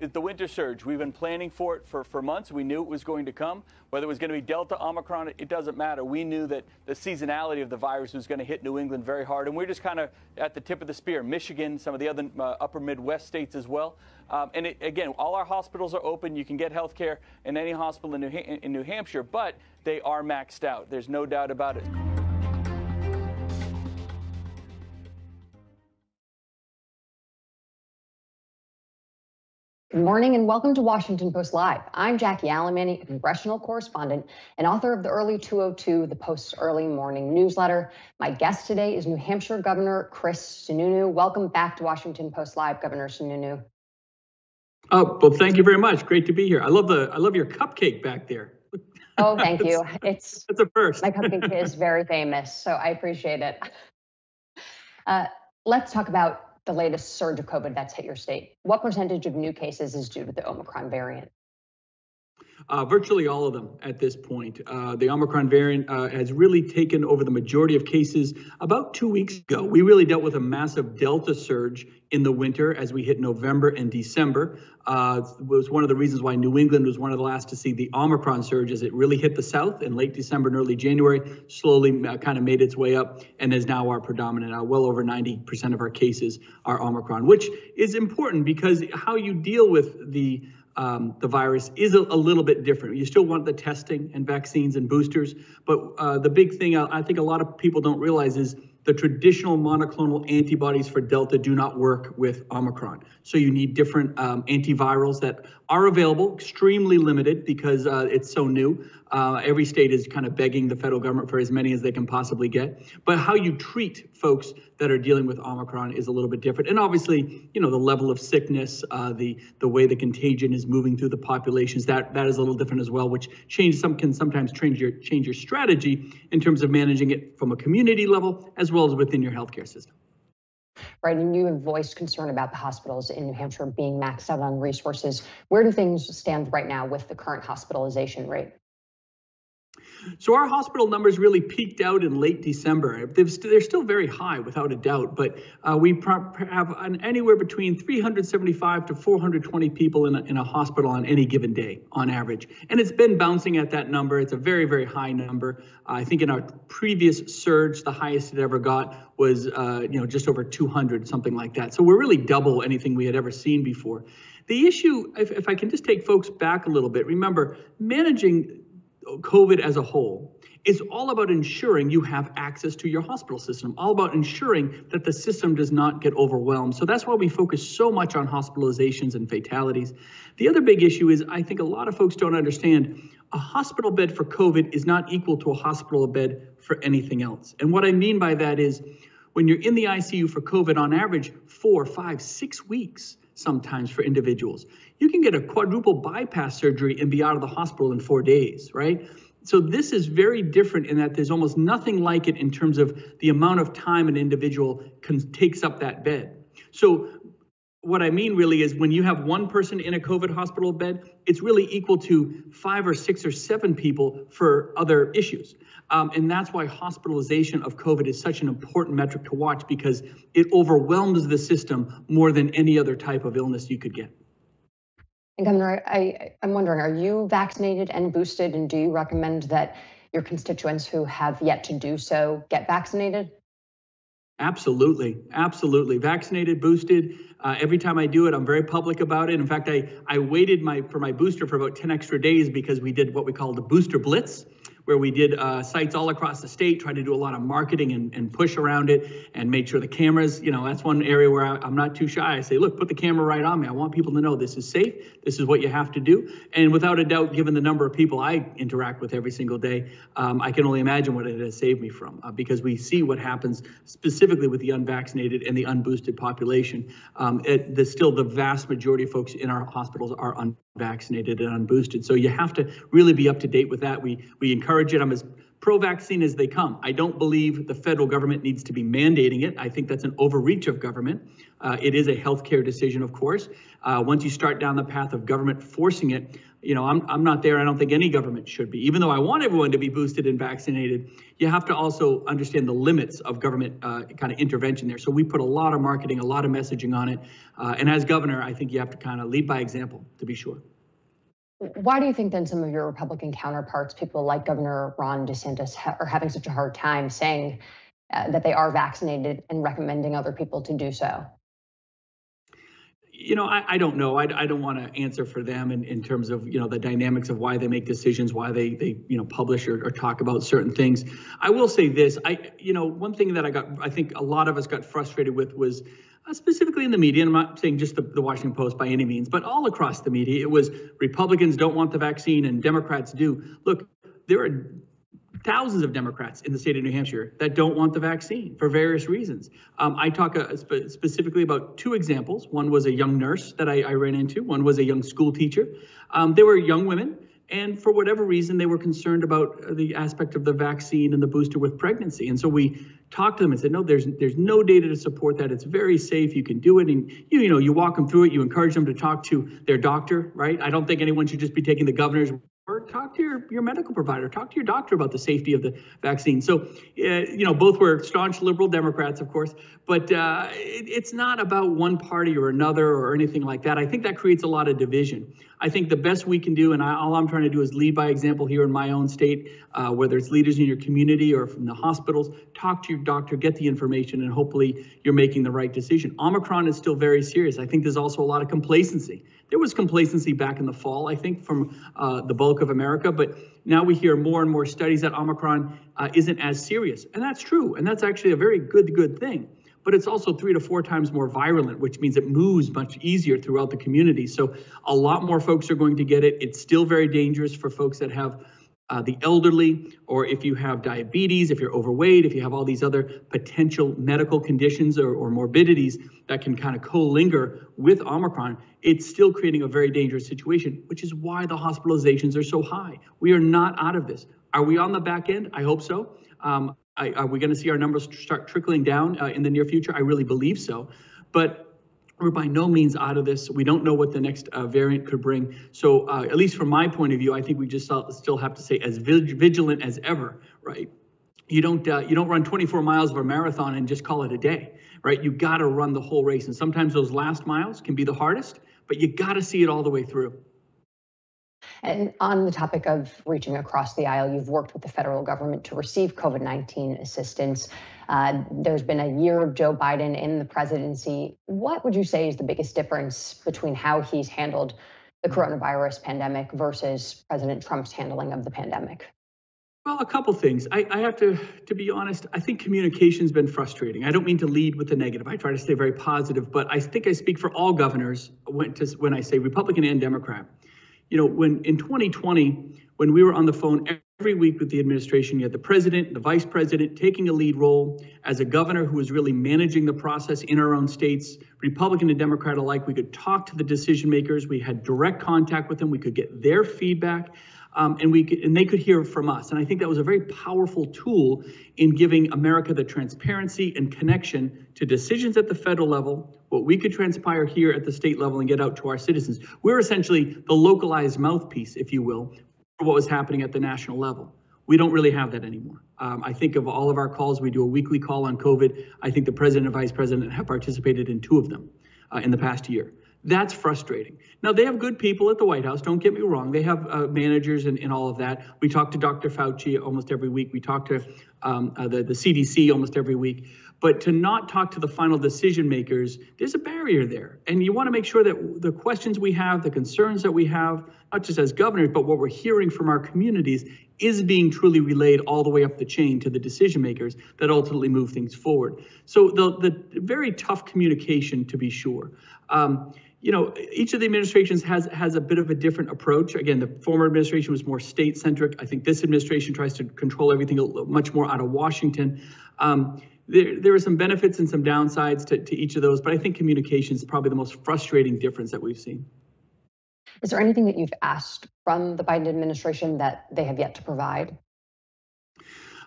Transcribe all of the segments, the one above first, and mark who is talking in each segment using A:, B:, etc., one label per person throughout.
A: The winter surge, we've been planning for it for months. We knew it was going to come. Whether it was going to be Delta, Omicron, it doesn't matter. We knew that the seasonality of the virus was going to hit New England very hard, and we're just kind of at the tip of the spear. Michigan, some of the other upper Midwest states as well. Again, all our hospitals are open. You can get health care in any hospital in New Hampshire, but they are maxed out. There's no doubt about it.
B: Good morning and welcome to Washington Post Live. I'm Jackie Alemany, a congressional correspondent and author of the Early 202, the Post's early morning newsletter. My guest today is New Hampshire Governor Chris Sununu. Welcome back to Washington Post Live, Governor Sununu.
C: Oh, well, thank you very much. Great to be here. I love your cupcake back there.
B: Oh, thank you.
C: That's a first.
B: My cupcake is very famous, so I appreciate it. Let's talk about the latest surge of COVID that's hit your state. What percentage of new cases is due to the Omicron variant?
C: Virtually all of them at this point. The Omicron variant has really taken over the majority of cases about 2 weeks ago. We really dealt with a massive Delta surge in the winter as we hit November and December. It was one of the reasons why New England was one of the last to see the Omicron surge as it really hit the South in late December and early January, slowly kind of made its way up and is now our predominant. Well over 90% of our cases are Omicron, which is important because how you deal with the virus is a little bit different. You still want the testing and vaccines and boosters, but the big thing I think a lot of people don't realize is the traditional monoclonal antibodies for Delta do not work with Omicron. So you need different antivirals that are available, extremely limited because it's so new. Every state is kind of begging the federal government for as many as they can possibly get. But how you treat folks that are dealing with Omicron is a little bit different. And obviously, you know, the level of sickness, the way the contagion is moving through the populations, that is a little different as well, which can sometimes change your strategy in terms of managing it from a community level as well as within your healthcare system.
B: Right, and you have voiced concern about the hospitals in New Hampshire being maxed out on resources. Where do things stand right now with the current hospitalization rate?
C: So our hospital numbers really peaked out in late December. They're still very high, without a doubt, but we have anywhere between 375 to 420 people in a hospital on any given day, on average. And it's been bouncing at that number. It's a very, very high number. I think in our previous surge, the highest it ever got was just over 200, something like that. So we're really double anything we had ever seen before. The issue, if I can just take folks back a little bit, remember, managing COVID as a whole is all about ensuring you have access to your hospital system, all about ensuring that the system does not get overwhelmed. So that's why we focus so much on hospitalizations and fatalities. The other big issue is I think a lot of folks don't understand a hospital bed for COVID is not equal to a hospital bed for anything else. And what I mean by that is when you're in the ICU for COVID, on average, 4, 5, 6 weeks, sometimes for individuals. You can get a quadruple bypass surgery and be out of the hospital in 4 days, right? So this is very different in that there's almost nothing like it in terms of the amount of time an individual takes up that bed. So what I mean really is when you have one person in a COVID hospital bed, it's really equal to 5 or 6 or 7 people for other issues. And that's why hospitalization of COVID is such an important metric to watch because it overwhelms the system more than any other type of illness you could get.
B: And Governor, I'm wondering, are you vaccinated and boosted, and do you recommend that your constituents who have yet to do so get vaccinated?
C: Absolutely. Absolutely. Vaccinated, boosted. Every time I do it, I'm very public about it. In fact, I waited for my booster for about 10 extra days because we did what we call the booster blitz, where we did sites all across the state, tried to do a lot of marketing and push around it and made sure the cameras, that's one area where I'm not too shy. I say, look, put the camera right on me. I want people to know this is safe. This is what you have to do. And without a doubt, given the number of people I interact with every single day, I can only imagine what it has saved me from because we see what happens specifically with the unvaccinated and the unboosted population. Still the vast majority of folks in our hospitals are unvaccinated and unboosted. So you have to really be up to date with that. We encourage it. I'm as pro-vaccine as they come. I don't believe the federal government needs to be mandating it. I think that's an overreach of government. It is a healthcare decision, of course. Once you start down the path of government forcing it, I'm not there. I don't think any government should be. Even though I want everyone to be boosted and vaccinated, you have to also understand the limits of government kind of intervention there. So we put a lot of marketing, a lot of messaging on it. And as governor, I think you have to kind of lead by example, to be sure.
B: Why do you think then some of your Republican counterparts, people like Governor Ron DeSantis, are having such a hard time saying that they are vaccinated and recommending other people to do so?
C: I don't know. I don't want to answer for them in terms of, the dynamics of why they make decisions, why they publish or talk about certain things. I will say this, one thing that I think a lot of us got frustrated with was specifically in the media, and I'm not saying just the Washington Post by any means, but all across the media, it was Republicans don't want the vaccine and Democrats do. Look, there are thousands of Democrats in the state of New Hampshire that don't want the vaccine for various reasons. I talk specifically about two examples. One was a young nurse that I ran into. One was a young school teacher. They were young women, and for whatever reason, they were concerned about the aspect of the vaccine and the booster with pregnancy. And so we talked to them and said, no, there's no data to support that. It's very safe. You can do it. And you walk them through it. You encourage them to talk to their doctor, right? I don't think anyone should just be taking the governor's or talk to your medical provider, talk to your doctor about the safety of the vaccine. So, both were staunch liberal Democrats, of course, but it's not about one party or another or anything like that. I think that creates a lot of division. I think the best we can do, and all I'm trying to do is lead by example here in my own state, whether it's leaders in your community or from the hospitals, talk to your doctor, get the information, and hopefully you're making the right decision. Omicron is still very serious. I think there's also a lot of complacency. There was complacency back in the fall, I think, from the bulk of America, but now we hear more and more studies that Omicron isn't as serious. And that's true, and that's actually a very good thing. But it's also 3 to 4 times more virulent, which means it moves much easier throughout the community. So a lot more folks are going to get it. It's still very dangerous for folks that have the elderly, or if you have diabetes, if you're overweight, if you have all these other potential medical conditions or morbidities that can kind of co-linger with Omicron, it's still creating a very dangerous situation, which is why the hospitalizations are so high. We are not out of this. Are we on the back end? I hope so. Are we going to see our numbers start trickling down in the near future? I really believe so. But we're by no means out of this. We don't know what the next variant could bring. So at least from my point of view, I think we just still have to stay as vigilant as ever, right? You don't run 24 miles of a marathon and just call it a day, right? You got to run the whole race. And sometimes those last miles can be the hardest, but you got to see it all the way through.
B: And on the topic of reaching across the aisle, you've worked with the federal government to receive COVID-19 assistance. There's been a year of Joe Biden in the presidency. What would you say is the biggest difference between how he's handled the coronavirus pandemic versus President Trump's handling of the pandemic?
C: Well, a couple things. I have to be honest, I think communication's been frustrating. I don't mean to lead with the negative. I try to stay very positive, but I think I speak for all governors when I say Republican and Democrat. When in 2020, when we were on the phone every week with the administration, you had the president, the vice president taking a lead role. As a governor who was really managing the process in our own states, Republican and Democrat alike, we could talk to the decision makers. We had direct contact with them. We could get their feedback. And they could hear from us. And I think that was a very powerful tool in giving America the transparency and connection to decisions at the federal level, what we could transpire here at the state level and get out to our citizens. We're essentially the localized mouthpiece, if you will, for what was happening at the national level. We don't really have that anymore. I think of all of our calls, we do a weekly call on COVID. I think the president and vice president have participated in 2 of them in the past year. That's frustrating. Now, they have good people at the White House. Don't get me wrong. They have managers and all of that. We talk to Dr. Fauci almost every week. We talk to the CDC almost every week. But to not talk to the final decision makers, there's a barrier there. And you want to make sure that the questions we have, the concerns that we have, not just as governors, but what we're hearing from our communities is being truly relayed all the way up the chain to the decision makers that ultimately move things forward. So the very tough communication, to be sure. Each of the administrations has a bit of a different approach. Again, the former administration was more state-centric. I think this administration tries to control everything much more out of Washington. There are some benefits and some downsides to each of those, but I think communication is probably the most frustrating difference that we've seen.
B: Is there anything that you've asked from the Biden administration that they have yet to provide?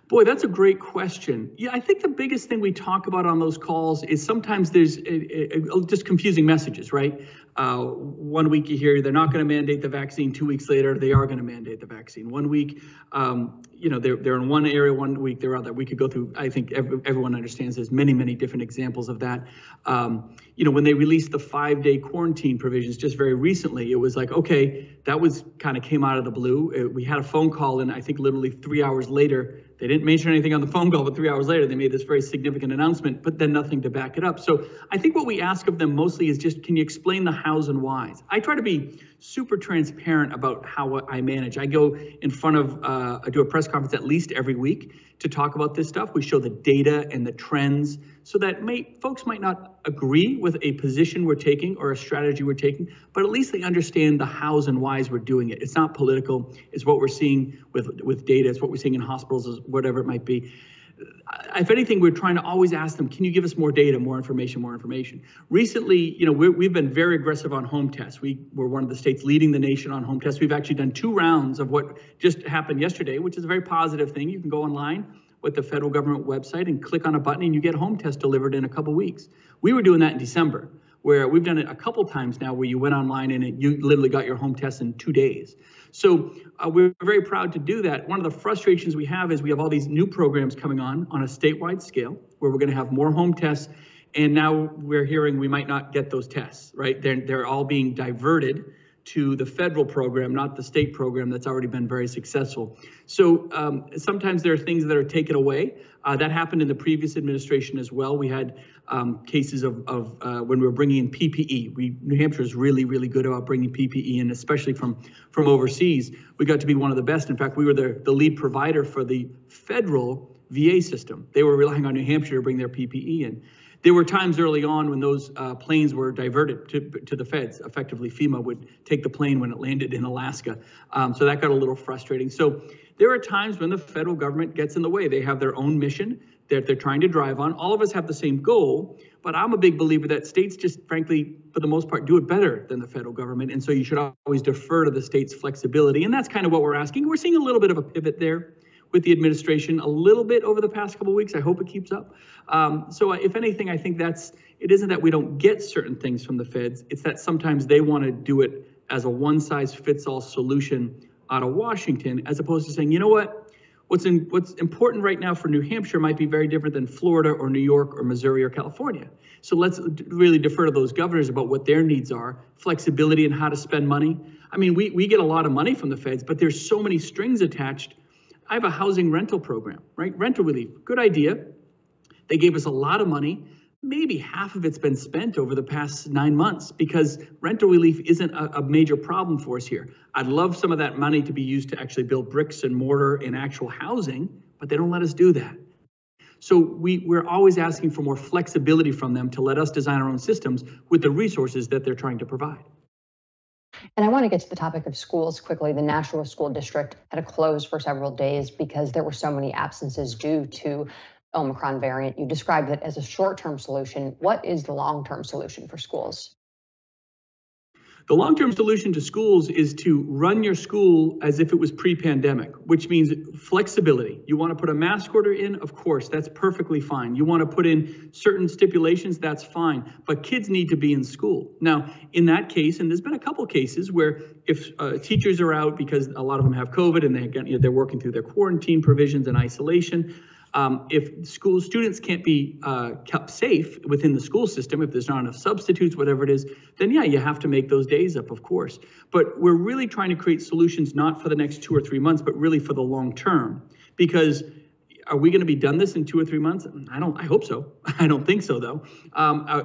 C: Boy, that's a great question. Yeah, I think the biggest thing we talk about on those calls is sometimes there's just confusing messages, right? 1 week you hear they're not going to mandate the vaccine. 2 weeks later, they are going to mandate the vaccine. 1 week, they're in one area. 1 week they're other. We could go through. I think everyone understands there's many different examples of that. When they released the 5-day quarantine provisions just very recently, it was like, okay, that was kind of came out of the blue. We had a phone call, and I think literally 3 hours later, they didn't mention anything on the phone call, but 3 hours later, they made this very significant announcement, but then nothing to back it up. So I think what we ask of them mostly is just, can you explain the hows and whys? I try to be super transparent about how I manage. I go in front of, I do a press conference at least every week to talk about this stuff. We show the data and the trends so that folks might not agree with a position we're taking or a strategy we're taking, but at least they understand the hows and whys we're doing it. It's not political. It's what we're seeing with data. It's what we're seeing in hospitals, whatever it might be. If anything, we're trying to always ask them, can you give us more data, more information? Recently, we've been very aggressive on home tests. We were one of the states leading the nation on home tests. We've actually done 2 rounds of what just happened yesterday, which is a very positive thing. You can go online with the federal government website and click on a button and you get a home test delivered in a couple weeks. We were doing that in December, where we've done it a couple times now where you went online and you literally got your home test in 2 days. So we're very proud to do that. One of the frustrations we have is we have all these new programs coming on a statewide scale where we're going to have more home tests. And now we're hearing we might not get those tests, right? They're all being diverted to the federal program, not the state program that's already been very successful. So sometimes there are things that are taken away. That happened in the previous administration as well. We had cases of when we were bringing in PPE. New Hampshire is really good about bringing PPE in, especially from overseas. We got to be one of the best. In fact, we were the lead provider for the federal VA system. They were relying on New Hampshire to bring their PPE in. There were times early on when those planes were diverted to the feds. Effectively, FEMA would take the plane when it landed in Alaska. So that got a little frustrating. So there are times when the federal government gets in the way. They have their own mission that they're trying to drive on. All of us have the same goal, but I'm a big believer that states just, frankly, for the most part, do it better than the federal government. And so you should always defer to the state's flexibility. And that's kind of what we're asking. We're seeing a little bit of a pivot there with the administration a little bit over the past couple of weeks. I hope it keeps up. So if anything, I think it isn't that we don't get certain things from the feds. It's that sometimes they want to do it as a one-size-fits-all solution out of Washington, as opposed to saying, you know what, what's important right now for New Hampshire might be very different than Florida or New York or Missouri or California. So let's really defer to those governors about what their needs are, flexibility and how to spend money. I mean, we get a lot of money from the feds, but there's so many strings attached. I have a housing rental program, right? Rental relief, good idea. They gave us a lot of money. Maybe half of it's been spent over the past 9 months because rental relief isn't a major problem for us here. I'd love some of that money to be used to actually build bricks and mortar and actual housing, but they don't let us do that. So we're always asking for more flexibility from them to let us design our own systems with the resources that they're trying to provide.
B: And I want to get to the topic of schools quickly. The Nashua School District had to close for several days because there were so many absences due to Omicron variant. You described it as a short-term solution. What is the long-term solution for schools?
C: The long-term solution to schools is to run your school as if it was pre-pandemic, which means flexibility. You want to put a mask order in? Of course, that's perfectly fine. You want to put in certain stipulations? That's fine. But kids need to be in school. Now, in that case, and there's been a couple cases where if teachers are out because a lot of them have COVID and they're working through their quarantine provisions and isolation, if school students can't be kept safe within the school system, if there's not enough substitutes, whatever it is, then yeah, you have to make those days up, of course. But we're really trying to create solutions not for the next 2 or 3 months, but really for the long term. Because are we going to be done this in 2 or 3 months? I hope so. I don't think so, though.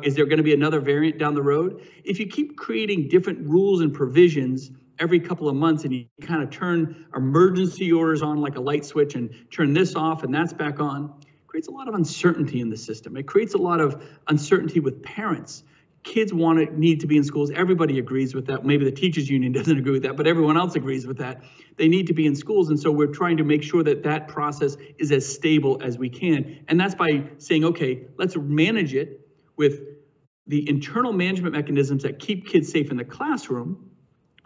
C: Is there going to be another variant down the road? If you keep creating different rules and provisions every couple of months and you kind of turn emergency orders on like a light switch and turn this off and that's back on, it creates a lot of uncertainty in the system. It creates a lot of uncertainty with parents. Kids need to be in schools. Everybody agrees with that. Maybe the teachers union doesn't agree with that, but everyone else agrees with that. They need to be in schools. And so we're trying to make sure that that process is as stable as we can. And that's by saying, okay, let's manage it with the internal management mechanisms that keep kids safe in the classroom,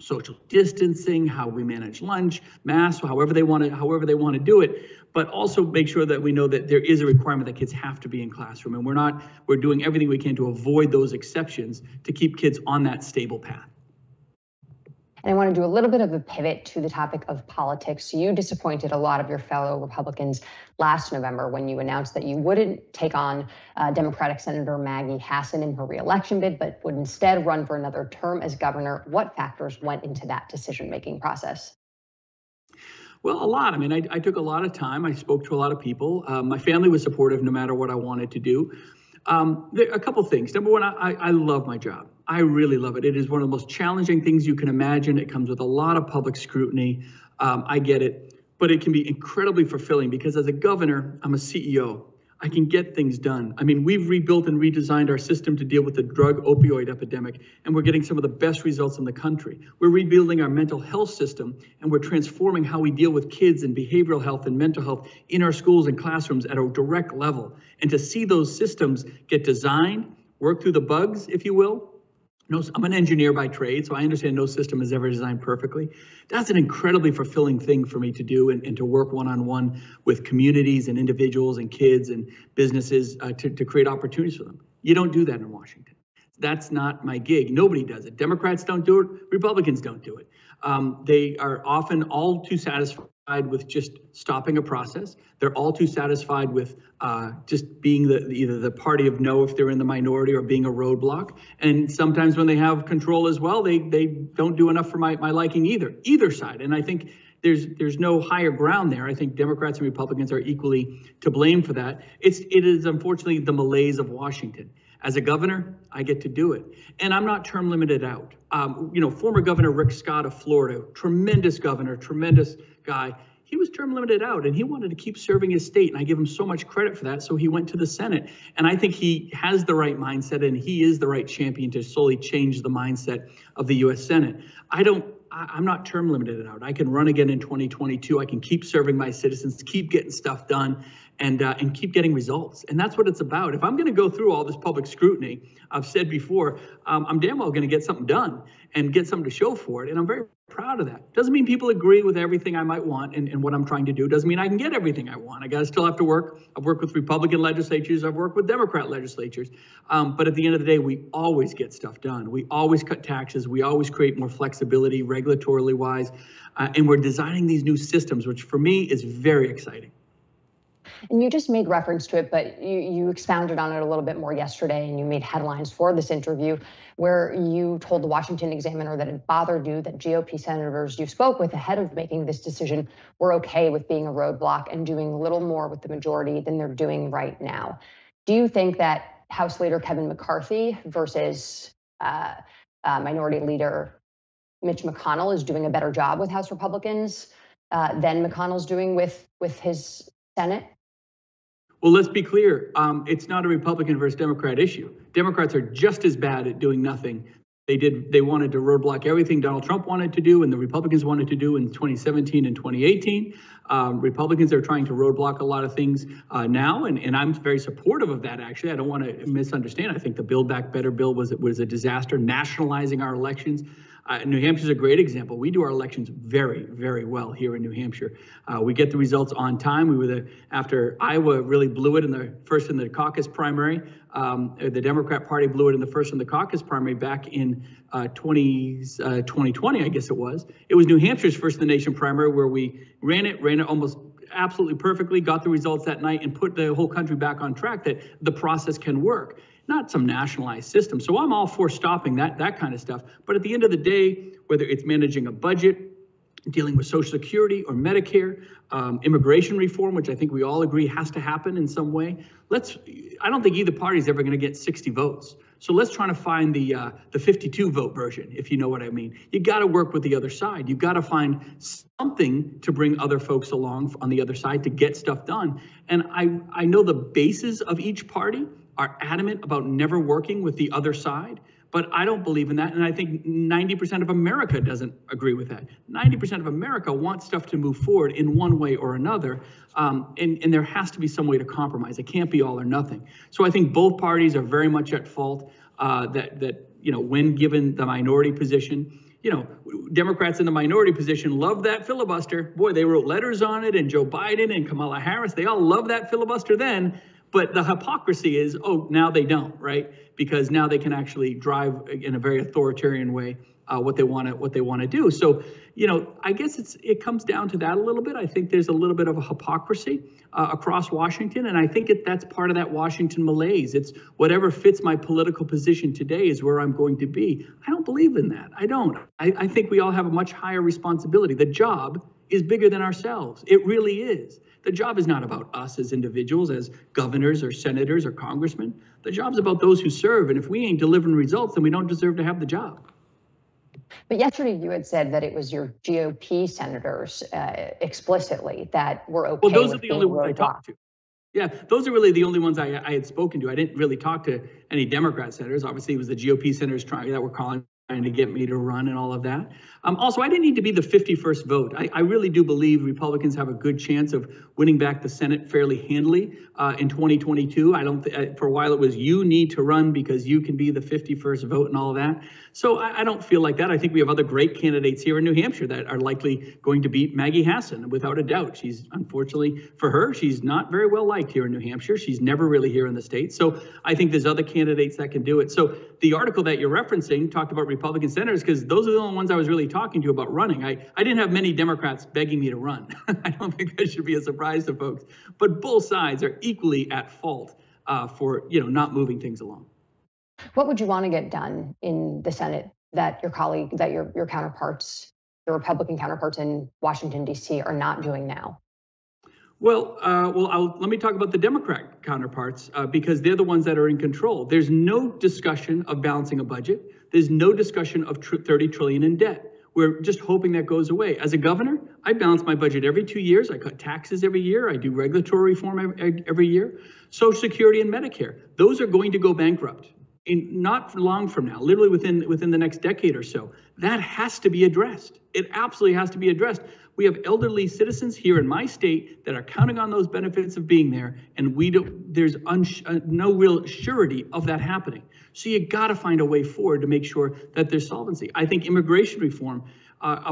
C: social distancing, how we manage lunch, masks, however they want to do it, but also make sure that we know that there is a requirement that kids have to be in classroom, and we're doing everything we can to avoid those exceptions to keep kids on that stable path.
B: And I want to do a little bit of a pivot to the topic of politics. You disappointed a lot of your fellow Republicans last November when you announced that you wouldn't take on Democratic Senator Maggie Hassan in her reelection bid, but would instead run for another term as governor. What factors went into that decision-making process?
C: Well, a lot. I mean, I took a lot of time. I spoke to a lot of people. My family was supportive no matter what I wanted to do. A couple things. Number one, I love my job. I really love it. It is one of the most challenging things you can imagine. It comes with a lot of public scrutiny. I get it, but it can be incredibly fulfilling because as a governor, I'm a CEO. I can get things done. I mean, we've rebuilt and redesigned our system to deal with the drug opioid epidemic, and we're getting some of the best results in the country. We're rebuilding our mental health system, and we're transforming how we deal with kids and behavioral health and mental health in our schools and classrooms at a direct level. And to see those systems get designed, work through the bugs, if you will. I'm an engineer by trade, so I understand no system is ever designed perfectly. That's an incredibly fulfilling thing for me to do and to work one-on-one with communities and individuals and kids and businesses to create opportunities for them. You don't do that in Washington. That's not my gig. Nobody does it. Democrats don't do it. Republicans don't do it. They are often all too satisfied with just stopping a process. They're all too satisfied with just being either the party of no if they're in the minority or being a roadblock. And sometimes when they have control as well, they don't do enough for my liking either side. And I think there's no higher ground there. I think Democrats and Republicans are equally to blame for that. It is unfortunately the malaise of Washington. As a governor, I get to do it. And I'm not term limited out. Former Governor Rick Scott of Florida, tremendous governor, tremendous guy, he was term limited out and he wanted to keep serving his state. And I give him so much credit for that. So he went to the Senate. And I think he has the right mindset and he is the right champion to slowly change the mindset of the U.S. Senate. I'm not term limited out. I can run again in 2022. I can keep serving my citizens, keep getting stuff done, and keep getting results. And that's what it's about. If I'm going to go through all this public scrutiny, I've said before, I'm damn well going to get something done and get something to show for it. And I'm very proud of that. Doesn't mean people agree with everything I might want and what I'm trying to do. Doesn't mean I can get everything I want. I still have to work. I've worked with Republican legislatures. I've worked with Democrat legislatures. But at the end of the day, we always get stuff done. We always cut taxes. We always create more flexibility regulatorily wise. And we're designing these new systems, which for me is very exciting.
B: And you just made reference to it, but you expounded on it a little bit more yesterday, and you made headlines for this interview where you told the Washington Examiner that it bothered you that GOP senators you spoke with ahead of making this decision were okay with being a roadblock and doing a little more with the majority than they're doing right now. Do you think that House Leader Kevin McCarthy versus Minority Leader Mitch McConnell is doing a better job with House Republicans than McConnell's doing with his Senate?
C: Well, let's be clear. It's not a Republican versus Democrat issue. Democrats are just as bad at doing nothing. They wanted to roadblock everything Donald Trump wanted to do and the Republicans wanted to do in 2017 and 2018. Republicans are trying to roadblock a lot of things now, and I'm very supportive of that, actually. I don't want to misunderstand. I think the Build Back Better bill was a disaster, nationalizing our elections. New Hampshire is a great example. We do our elections very, very well here in New Hampshire. We get the results on time. We were after Iowa really blew it in the caucus primary. The Democrat Party blew it in the caucus primary back in 2020, I guess it was. It was New Hampshire's first in the nation primary where we ran it almost absolutely perfectly, got the results that night, and put the whole country back on track that the process can work. Not some nationalized system. So I'm all for stopping that kind of stuff. But at the end of the day, whether it's managing a budget, dealing with Social Security or Medicare, immigration reform, which I think we all agree has to happen in some way, I don't think either party is ever going to get 60 votes. So let's try to find the 52 vote version, if you know what I mean. You got to work with the other side. You got to find something to bring other folks along on the other side to get stuff done. And I know the bases of each party are adamant about never working with the other side, but I don't believe in that. And I think 90% of America doesn't agree with that. 90% of America wants stuff to move forward in one way or another. And there has to be some way to compromise. It can't be all or nothing. So I think both parties are very much at fault that when given the minority position, Democrats in the minority position love that filibuster. Boy, they wrote letters on it, and Joe Biden and Kamala Harris, they all love that filibuster then. But the hypocrisy is, oh, now they don't, right? Because now they can actually drive in a very authoritarian way what they want to do. So, I guess it comes down to that a little bit. I think there's a little bit of a hypocrisy across Washington, and I think that's part of that Washington malaise. It's whatever fits my political position today is where I'm going to be. I don't believe in that. I don't. I think we all have a much higher responsibility. The job is bigger than ourselves. It really is. The job is not about us as individuals, as governors or senators or congressmen. The job's about those who serve, and if we ain't delivering results, then we don't deserve to have the job.
B: But yesterday you had said that it was your GOP senators explicitly that were okay.
C: Well, those are the only ones I talked to. Yeah, those are really the only ones I had spoken to. I didn't really talk to any Democrat senators. Obviously, it was the GOP senators that were calling to get me to run and all of that. Also, I didn't need to be the 51st vote. I really do believe Republicans have a good chance of winning back the Senate fairly handily in 2022. I don't. For a while, it was you need to run because you can be the 51st vote and all of that. So I don't feel like that. I think we have other great candidates here in New Hampshire that are likely going to beat Maggie Hassan without a doubt. She's, unfortunately for her, she's not very well liked here in New Hampshire. She's never really here in the state. So I think there's other candidates that can do it. So the article that you're referencing talked about Republican senators because those are the only ones I was really talking to about running. I didn't have many Democrats begging me to run. I don't think that should be a surprise to folks. But both sides are equally at fault for not moving things along.
B: What would you want to get done in the Senate that your counterparts, your Republican counterparts in Washington, D.C. are not doing now?
C: Well, let me talk about the Democrat counterparts because they're the ones that are in control. There's no discussion of balancing a budget. There's no discussion of $30 trillion in debt. We're just hoping that goes away. As a governor, I balance my budget every 2 years. I cut taxes every year. I do regulatory reform every year. Social Security and Medicare, those are going to go bankrupt. Not long from now, literally within the next decade or so. That has to be addressed. It absolutely has to be addressed. We have elderly citizens here in my state that are counting on those benefits of being there, and there's no real surety of that happening. So you got to find a way forward to make sure that there's solvency. I think immigration reform,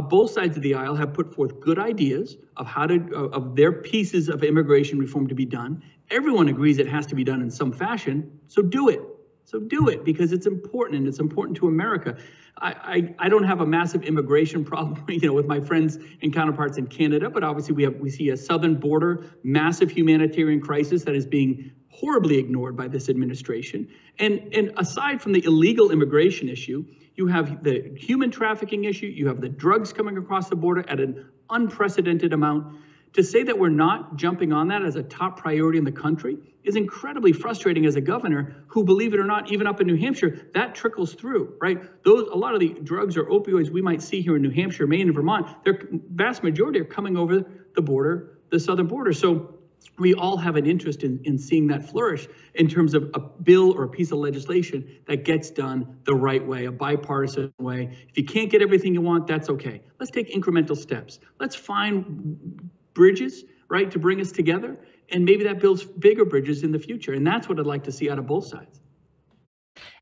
C: both sides of the aisle have put forth good ideas of their pieces of immigration reform to be done. Everyone agrees it has to be done in some fashion, so do it. So do it because it's important and it's important to America. I don't have a massive immigration problem, with my friends and counterparts in Canada, but obviously we see a southern border, massive humanitarian crisis that is being horribly ignored by this administration. And aside from the illegal immigration issue, you have the human trafficking issue, you have the drugs coming across the border at an unprecedented amount. To say that we're not jumping on that as a top priority in the country is incredibly frustrating as a governor who, believe it or not, even up in New Hampshire, that trickles through, right? A lot of the drugs or opioids we might see here in New Hampshire, Maine, and Vermont, their vast majority are coming over the border, the southern border. So we all have an interest in seeing that flourish in terms of a bill or a piece of legislation that gets done the right way, a bipartisan way. If you can't get everything you want, that's okay. Let's take incremental steps. Let's find bridges, right, to bring us together, and maybe that builds bigger bridges in the future. And that's what I'd like to see out of both sides.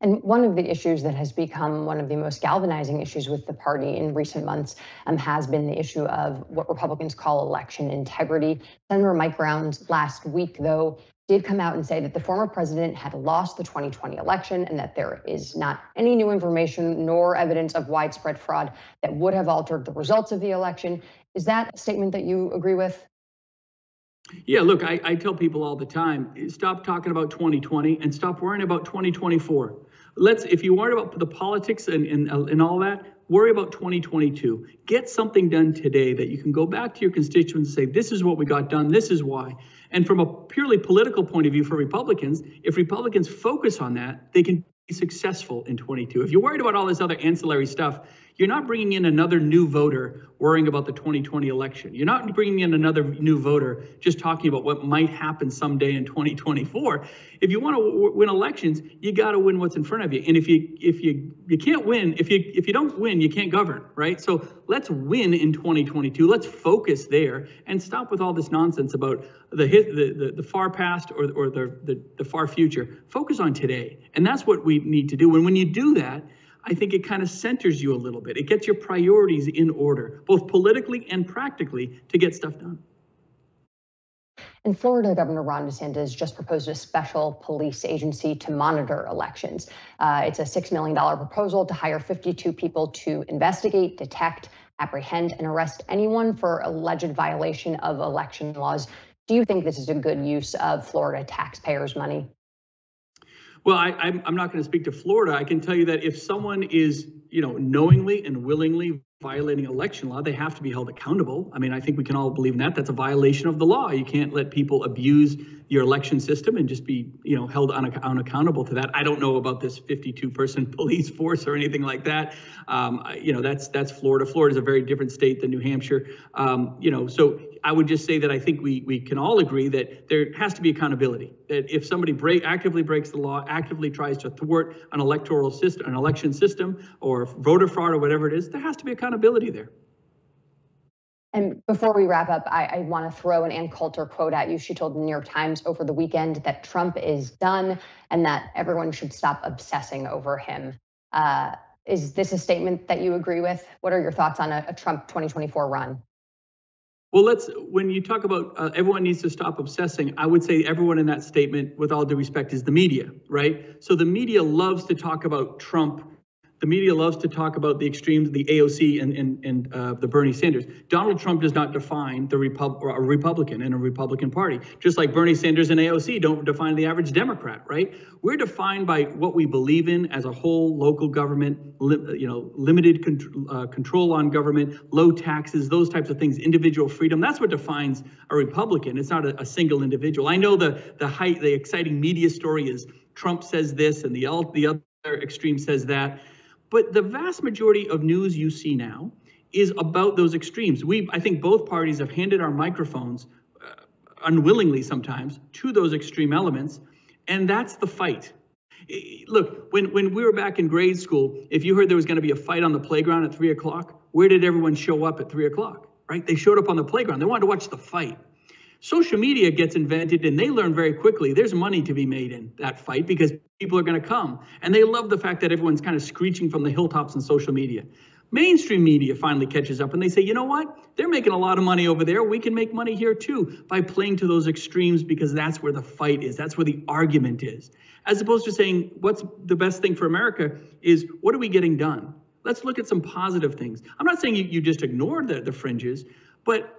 B: And one of the issues that has become one of the most galvanizing issues with the party in recent months has been the issue of what Republicans call election integrity. Senator Mike Rounds last week, though, did come out and say that the former president had lost the 2020 election and that there is not any new information nor evidence of widespread fraud that would have altered the results of the election. Is that a statement that you agree with?
C: Yeah, look, I tell people all the time, stop talking about 2020 and stop worrying about 2024. If you worry about the politics and all that, worry about 2022. Get something done today that you can go back to your constituents and say, this is what we got done, this is why. And from a purely political point of view for Republicans, if Republicans focus on that, they can be successful in 22. If you're worried about all this other ancillary stuff, you're not bringing in another new voter worrying about the 2020 election. You're not bringing in another new voter just talking about what might happen someday in 2024. If you want to win elections, you got to win what's in front of you. And if you can't win, if you don't win, you can't govern, right? So let's win in 2022. Let's focus there and stop with all this nonsense about the far past or the far future. Focus on today, and that's what we need to do. And when you do that, I think it kind of centers you a little bit. It gets your priorities in order, both politically and practically, to get stuff done.
B: In Florida, Governor Ron DeSantis just proposed a special police agency to monitor elections. It's a $6 million proposal to hire 52 people to investigate, detect, apprehend, and arrest anyone for alleged violation of election laws. Do you think this is a good use of Florida taxpayers' money?
C: Well, I'm not going to speak to Florida. I can tell you that if someone is, knowingly and willingly violating election law, they have to be held accountable. I mean, I think we can all believe in that. That's a violation of the law. You can't let people abuse your election system and just be, held unaccountable to that. I don't know about this 52-person police force or anything like that. That's Florida. Florida is a very different state than New Hampshire. So I would just say that I think we can all agree that there has to be accountability. That if somebody actively breaks the law, actively tries to thwart an electoral system, an election system, or voter fraud, or whatever it is, there has to be accountability there.
B: And before we wrap up, I want to throw an Ann Coulter quote at you. She told the New York Times over the weekend that Trump is done and that everyone should stop obsessing over him. Is this a statement that you agree with? What are your thoughts on a Trump 2024 run?
C: Well, when you talk about everyone needs to stop obsessing, I would say everyone in that statement, with all due respect, is the media, right? So the media loves to talk about Trump. The media loves to talk about the extremes, the AOC and the Bernie Sanders. Donald Trump does not define a Republican and a Republican Party, just like Bernie Sanders and AOC don't define the average Democrat, right? We're defined by what we believe in as a whole: local government, limited control on government, low taxes, those types of things, individual freedom. That's what defines a Republican. It's not a single individual. I know the exciting media story is Trump says this and the other extreme says that. But the vast majority of news you see now is about those extremes. I think both parties have handed our microphones, unwillingly sometimes, to those extreme elements, and that's the fight. Look, when we were back in grade school, if you heard there was going to be a fight on the playground at 3 o'clock, where did everyone show up at 3 o'clock, right? They showed up on the playground. They wanted to watch the fight. Social media gets invented, and they learn very quickly there's money to be made in that fight because people are going to come. And they love the fact that everyone's kind of screeching from the hilltops on social media. Mainstream media finally catches up and they say, you know what? They're making a lot of money over there. We can make money here too by playing to those extremes, because that's where the fight is. That's where the argument is. As opposed to saying, what's the best thing for America is, what are we getting done? Let's look at some positive things. I'm not saying you just ignore the fringes, but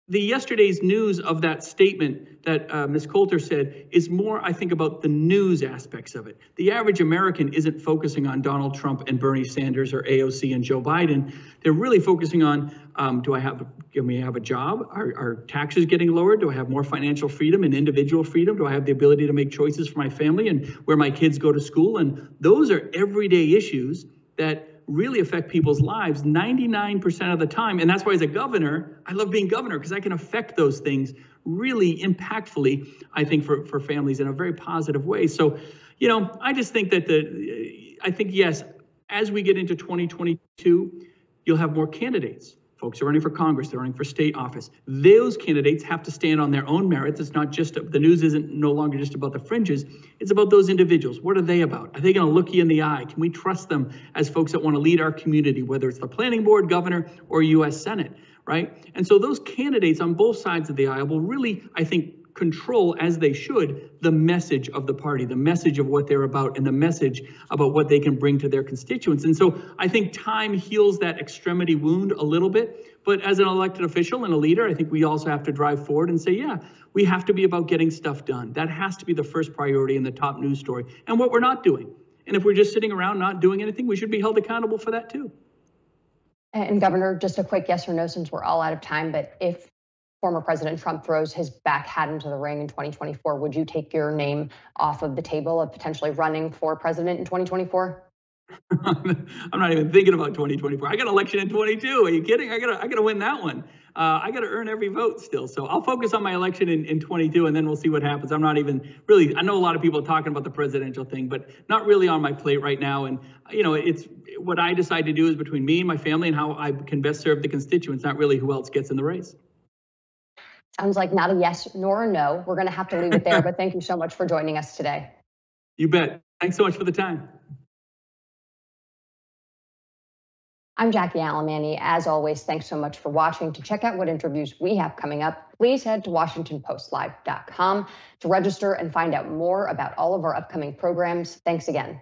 C: yesterday's news of that statement that Ms. Coulter said is more, I think, about the news aspects of it. The average American isn't focusing on Donald Trump and Bernie Sanders or AOC and Joe Biden. They're really focusing on, can we have a job? Are taxes getting lowered? Do I have more financial freedom and individual freedom? Do I have the ability to make choices for my family and where my kids go to school? And those are everyday issues that really affect people's lives 99% of the time. And that's why, as a governor, I love being governor, because I can affect those things really impactfully, I think, for families in a very positive way. So, I just think that yes, as we get into 2022, you'll have more candidates. Folks are running for Congress, they're running for state office. Those candidates have to stand on their own merits. It's not just, the news isn't no longer just about the fringes. It's about those individuals. What are they about? Are they going to look you in the eye? Can we trust them as folks that want to lead our community, whether it's the planning board, governor, or U.S. Senate, right? And so those candidates on both sides of the aisle will really, I think, control, as they should, the message of the party, the message of what they're about, and the message about what they can bring to their constituents. And so I think time heals that extremity wound a little bit. But as an elected official and a leader, I think we also have to drive forward and say, yeah, we have to be about getting stuff done. That has to be the first priority in the top news story, and what we're not doing. And if we're just sitting around not doing anything, we should be held accountable for that too.
B: And Governor, just a quick yes or no, since we're all out of time, but if former President Trump throws his back hat into the ring in 2024, would you take your name off of the table of potentially running for president in 2024?
C: I'm not even thinking about 2024. I got an election in 22. Are you kidding? I gotta win that one. I got to earn every vote still. So I'll focus on my election in 22, and then we'll see what happens. I'm not even really, I know a lot of people are talking about the presidential thing, but not really on my plate right now. And, it's what I decide to do is between me and my family and how I can best serve the constituents, not really who else gets in the race.
B: Sounds like not a yes nor a no. We're going to have to leave it there, but thank you so much for joining us today.
C: You bet. Thanks so much for the time.
B: I'm Jackie Alamany. As always, thanks so much for watching. To check out what interviews we have coming up, please head to WashingtonPostLive.com to register and find out more about all of our upcoming programs. Thanks again.